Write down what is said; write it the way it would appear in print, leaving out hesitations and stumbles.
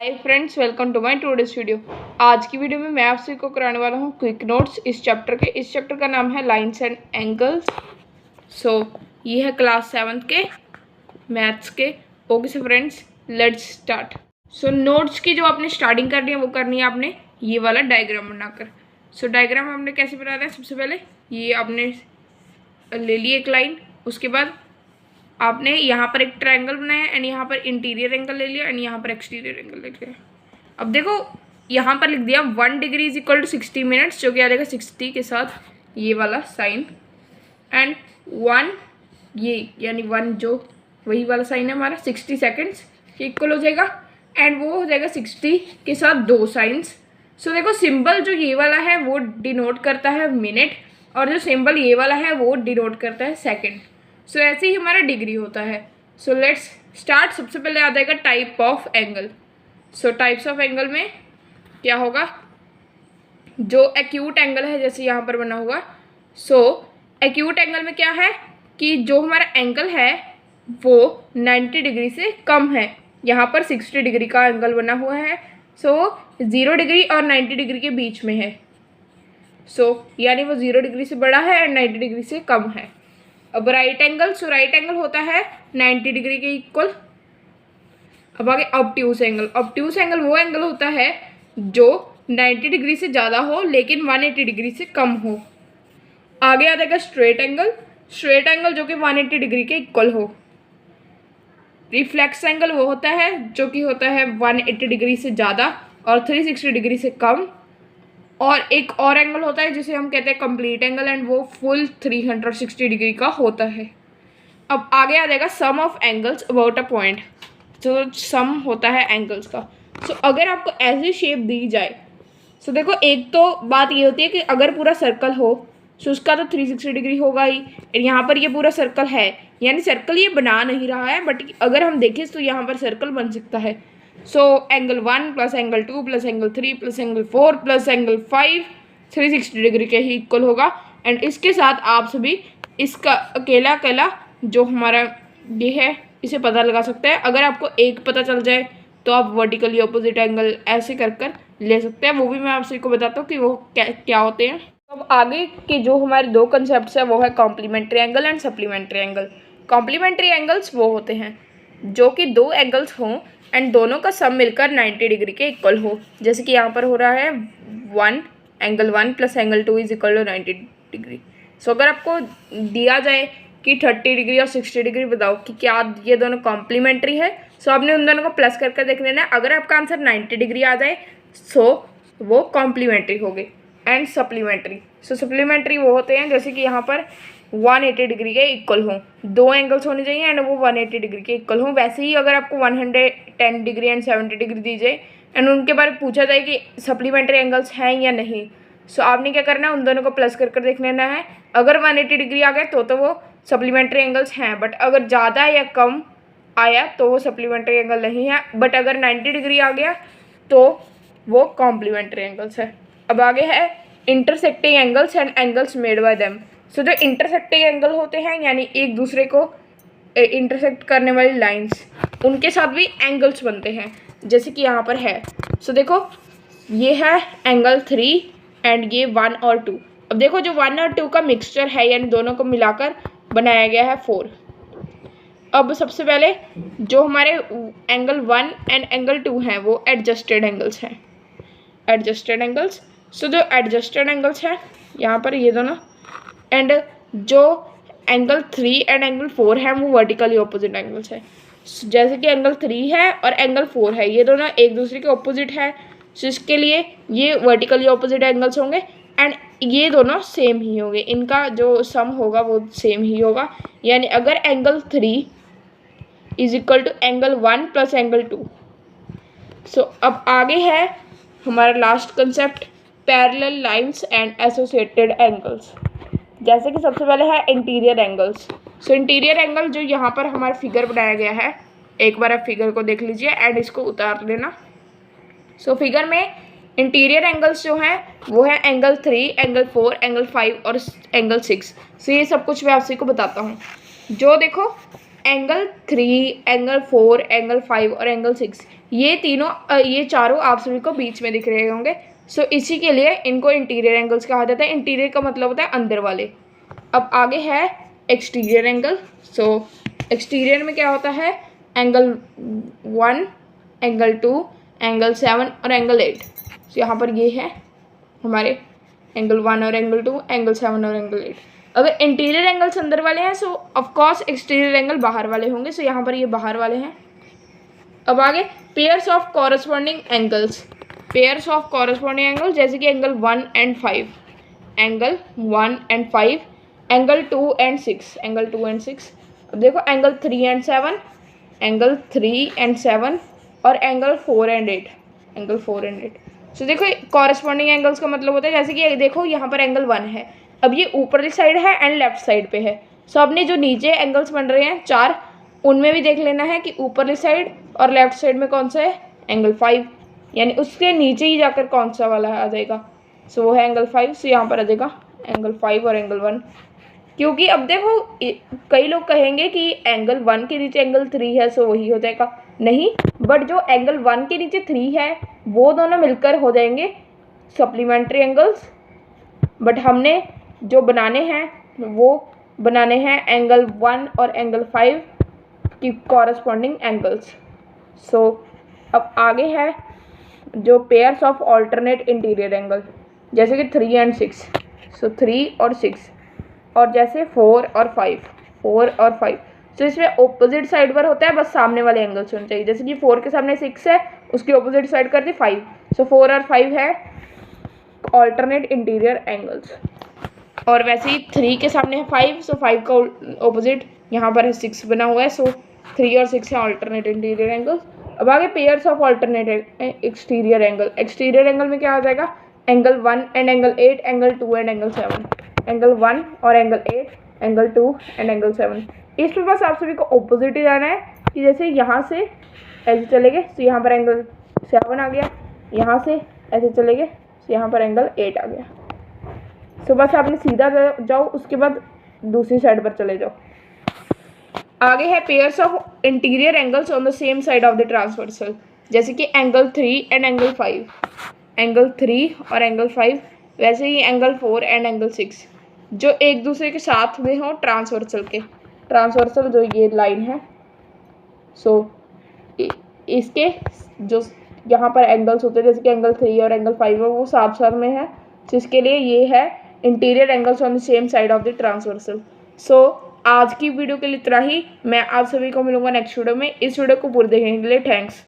Hi friends, welcome to my today's video. आज की video में मैं आपसे को कराने वाला हूँ क्विक नोट्स इस चैप्टर का नाम है लाइंस एंड एंगल्स। ये है क्लास 7 के मैथ्स के। Okay so friends, let's start. Notes की जो आपने स्टार्टिंग करनी है वो करनी है आपने ये वाला डायग्राम बनाकर। डायग्राम आपने कैसे बनाना है, सबसे पहले ये आपने ले ली एक लाइन, उसके बाद आपने यहाँ पर एक ट्रायंगल बनाया एंड यहाँ पर इंटीरियर एंगल ले लिया एंड यहाँ पर एक्सटीरियर एंगल ले लिया। अब देखो यहाँ पर लिख दिया 1 degree is equal to 60 minutes, जो कि आ जाएगा 60 के साथ ये वाला साइन, एंड 1 ये यानी 1 जो वही वाला साइन है हमारा 60 सेकेंड्स के इक्वल हो जाएगा, एंड वो हो जाएगा 60 के साथ 2 साइंस। देखो सिंबल जो ये वाला है वो डिनोट करता है मिनट, और जो सिंबल ये वाला है वो डिनोट करता है सेकेंड। ऐसे ही हमारा डिग्री होता है। Let's start. सबसे पहले आ जाएगा type of angle. Types of angle में क्या होगा, जो एक्यूट एंगल है जैसे यहाँ पर बना हुआ। एक्यूट एंगल में क्या है कि जो हमारा एंगल है वो 90 डिग्री से कम है। यहाँ पर 60 डिग्री का एंगल बना हुआ है। 0 डिग्री और 90 डिग्री के बीच में है। यानी वो 0 डिग्री से बड़ा है एंड 90 डिग्री से कम है। अब राइट एंगल, राइट एंगल होता है 90 डिग्री के इक्वल। अब आगे ऑब्ट्यूस एंगल। ऑब्ट्यूस एंगल वो एंगल होता है जो 90 डिग्री से ज़्यादा हो लेकिन 180 डिग्री से कम हो। आगे आ जाएगा स्ट्रेट एंगल। स्ट्रेट एंगल जो कि 180 डिग्री के इक्वल हो। रिफ्लेक्स एंगल वो होता है जो कि होता है 180 डिग्री से ज़्यादा और 360 डिग्री से कम। और एक और एंगल होता है जिसे हम कहते हैं कंप्लीट एंगल, एंड वो फुल 360 डिग्री का होता है। अब आगे आ जाएगा sum of angles about a point, जो सम होता है एंगल्स का। अगर आपको ऐसी शेप दी जाए, देखो एक तो बात ये होती है कि अगर पूरा सर्कल हो उसका तो 360 डिग्री होगा ही। यहाँ पर ये पूरा सर्कल है, यानी सर्कल ये बना नहीं रहा है, बट अगर हम देखें तो यहाँ पर सर्कल बन सकता है। Angle 1 plus angle 2 plus angle 3 plus angle 4 plus angle 5 360 degree के ही इक्वल होगा। एंड इसके साथ आप सभी इसका अकेला अकेला जो हमारा ये है इसे पता लगा सकते हैं। अगर आपको एक पता चल जाए तो आप वर्टिकली ऑपोजिट एंगल ऐसे कर ले सकते हैं। वो भी मैं आप सभी को बताता हूँ कि वो क्या होते हैं। अब आगे के जो हमारे 2 कंसेप्ट है वो है complementary angle and supplementary angle. Complementary angles वो होते हैं जो कि 2 एंगल्स हों एंड दोनों का सम मिलकर 90 डिग्री के इक्वल हो। जैसे कि यहाँ पर हो रहा है angle 1 plus angle 2 is equal to 90 degree. अगर आपको दिया जाए कि 30 डिग्री और 60 डिग्री बताओ कि क्या ये दोनों कॉम्प्लीमेंट्री है, आपने उन दोनों को प्लस करके देख लेना है। अगर आपका आंसर 90 डिग्री आ जाए वो कॉम्प्लीमेंट्री हो गई। एंड सप्लीमेंट्री, सप्लीमेंट्री वो होते हैं जैसे कि यहाँ पर 180 डिग्री के इक्वल हों, 2 एंगल्स होने चाहिए एंड वो 180 डिग्री के इक्वल हों। वैसे ही अगर आपको 110 डिग्री एंड 70 डिग्री दी जाए एंड उनके बारे में पूछा जाए कि सप्लीमेंट्री एंगल्स हैं या नहीं, आपने क्या करना है, उन दोनों को प्लस कर देख लेना है। अगर 180 डिग्री आ गए तो वो सप्लीमेंट्री एंगल्स हैं, बट अगर ज़्यादा या कम आया तो वो सप्लीमेंट्री एंगल नहीं है। बट अगर 90 डिग्री आ गया तो वो कॉम्प्लीमेंट्री एंगल्स है। अब आगे है intersecting angles and angles made by them. जो इंटरसेक्टिंग एंगल होते हैं यानी एक दूसरे को इंटरसेक्ट करने वाली लाइंस, उनके साथ भी एंगल्स बनते हैं जैसे कि यहाँ पर है। देखो ये है एंगल 3 एंड ये 1 और 2। अब देखो जो 1 और 2 का मिक्सचर है यानी दोनों को मिलाकर बनाया गया है 4। अब सबसे पहले जो हमारे एंगल 1 एंड एंगल 2 हैं वो एडजस्टेड एंगल्स हैं। एडजस्टेड एंगल्स, जो एडजस्टेड एंगल्स हैं यहाँ पर ये दोनों, एंड जो एंगल 3 एंड एंगल 4 है वो वर्टिकली ऑपोजिट एंगल्स है। जैसे कि एंगल 3 है और एंगल 4 है, ये दोनों एक दूसरे के ऑपोजिट है, इसके लिए ये वर्टिकली ऑपोजिट एंगल्स होंगे एंड ये दोनों सेम ही होंगे। इनका जो सम होगा वो सेम ही होगा। यानी अगर angle 3 is equal to angle 1 plus angle 2। अब आगे है हमारा last concept parallel lines and associated angles. जैसे कि सबसे पहले है इंटीरियर एंगल्स। इंटीरियर एंगल जो यहाँ पर हमारा फिगर बनाया गया है, एक बार आप फिगर को देख लीजिए एंड इसको उतार लेना। फिगर में इंटीरियर एंगल्स जो हैं वो है एंगल 3, एंगल 4, एंगल 5 और एंगल 6। ये सब कुछ मैं आप सभी को बताता हूँ। जो देखो एंगल 3, एंगल 4, एंगल 5 और एंगल 6 ये चारों आप सभी को बीच में दिख रहे होंगे। सो इसी के लिए इनको इंटीरियर एंगल्स कहा जाता है। इंटीरियर का मतलब होता है अंदर वाले। अब आगे है एक्सटीरियर एंगल। सो एक्सटीरियर में क्या होता है, एंगल 1, एंगल 2, एंगल 7 और एंगल 8। सो यहाँ पर ये है हमारे एंगल 1 और एंगल 2, एंगल 7 और एंगल 8। अगर इंटीरियर एंगल्स अंदर वाले हैं सो ऑफकोर्स एक्सटीरियर एंगल बाहर वाले होंगे। सो यहाँ पर ये बाहर वाले हैं। अब आगे pairs of corresponding angles. Pairs of corresponding angle जैसे कि angle 1 and 5, angle 1 and 5, angle 2 and 6, angle 2 and 6। अब देखो एंगल 3 एंड 7, एंगल 3 एंड 7 और एंगल 4 एंड 8, एंगल 4 एंड 8। सो देखो कॉरस्पॉन्डिंग एंगल्स का मतलब होता है जैसे कि देखो यहाँ पर एंगल 1 है, अब ये ऊपरली साइड है एंड लेफ्ट साइड पे है। सो अपने जो नीचे एंगल्स बन रहे हैं 4, उनमें भी देख लेना है कि ऊपरली साइड और लेफ्ट साइड में कौन सा है, एंगल 5, यानी उसके नीचे ही जाकर कौन सा वाला आ जाएगा। सो वो है एंगल 5। सो यहाँ पर आ जाएगा एंगल 5 और एंगल 1। क्योंकि अब देखो कई लोग कहेंगे कि एंगल 1 के नीचे एंगल 3 है सो वही हो जाएगा, नहीं, बट जो एंगल 1 के नीचे 3 है वो दोनों मिलकर हो जाएंगे सप्लीमेंट्री एंगल्स। बट हमने जो बनाने हैं वो बनाने हैं एंगल 1 और एंगल 5 की कॉरस्पॉन्डिंग एंगल्स। सो अब आगे है जो pairs of alternate interior angle जैसे कि 3 एंड 6। सो 3 और 6 और जैसे 4 और 5, 4 और 5। तो इसमें ऑपोजिट साइड पर होता है, बस सामने वाले एंगल्स होने चाहिए। जैसे कि 4 के सामने 6 है, उसकी ऑपोजिट साइड कर दी 5। सो 4 और 5 है ऑल्टरनेट इंटीरियर एंगल्स। और वैसे ही 3 के सामने है 5, सो 5 का ऑपोजिट यहाँ पर है 6 बना हुआ है। सो 3 और 6 है ऑल्टरनेट इंटीरियर एंगल्स। अब आगे pairs of alternate exterior angle. Exterior angle में क्या आ जाएगा, angle 1 and angle 8, angle 2 and angle 7, angle 1 और एंगल 8, एंगल 2 एंड एंगल 7। इसमें बस आप सभी को ऑपोजिट ही जाना है कि जैसे यहाँ से ऐसे चले गए तो यहाँ पर एंगल 7 आ गया, यहाँ से ऐसे चले गए तो यहाँ पर एंगल 8 आ गया। सो बस आपने सीधा जाओ, उसके बाद दूसरी साइड पर चले जाओ। आगे है pairs of interior angles on the same side of the transversal जैसे कि एंगल 3 एंड एंगल 5, एंगल 3 और एंगल 5। वैसे ही एंगल 4 एंड एंगल 6 जो एक दूसरे के साथ में हो ट्रांसवर्सल के। ट्रांसवर्सल जो ये लाइन है, सो इसके जो यहाँ पर एंगल्स होते हैं जैसे कि एंगल 3 और एंगल 5 है वो साथ साथ में है। तो इसके लिए ये है interior angles on the same side of the transversal. So आज की वीडियो के लिए इतना ही। मैं आप सभी को मिलूंगा नेक्स्ट वीडियो में। इस वीडियो को पूरे देखने के लिए थैंक्स।